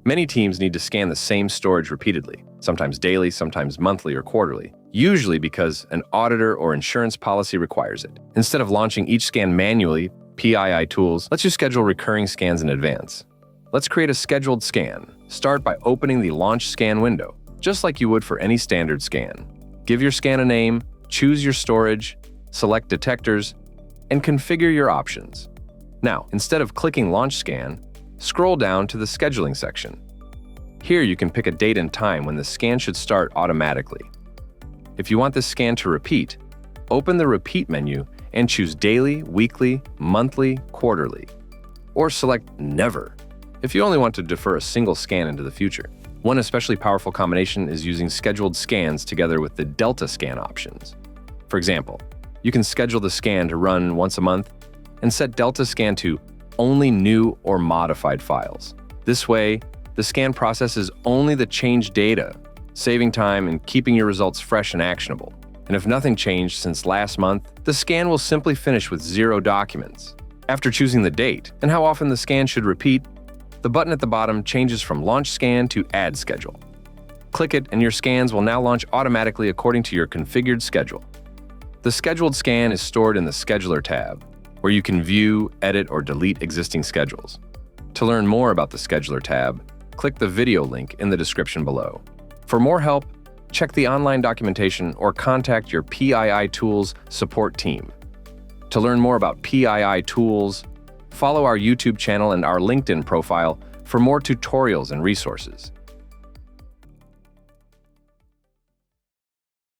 Many teams need to scan the same storage repeatedly, sometimes daily, sometimes monthly or quarterly, usually because an auditor or insurance policy requires it. Instead of launching each scan manually, PII Tools lets you schedule recurring scans in advance. Let's create a scheduled scan. Start by opening the Launch Scan window, just like you would for any standard scan. Give your scan a name, choose your storage, select detectors, and configure your options. Now, instead of clicking Launch Scan, scroll down to the Scheduling section. Here you can pick a date and time when the scan should start automatically. If you want this scan to repeat, open the Repeat menu and choose Daily, Weekly, Monthly, Quarterly. Or select Never if you only want to defer a single scan into the future. One especially powerful combination is using scheduled scans together with the Delta Scan options. For example, you can schedule the scan to run once a month and set Delta Scan to only new or modified files. This way, the scan processes only the changed data, saving time and keeping your results fresh and actionable. And if nothing changed since last month, the scan will simply finish with 0 documents. After choosing the date and how often the scan should repeat, the button at the bottom changes from Launch Scan to Add Schedule. Click it and your scans will now launch automatically according to your configured schedule. The scheduled scan is stored in the Scheduler tab, where you can view, edit, or delete existing schedules. To learn more about the Scheduler tab, click the video link in the description below. For more help, check the online documentation or contact your PII Tools support team. To learn more about PII Tools, follow our YouTube channel and our LinkedIn profile for more tutorials and resources.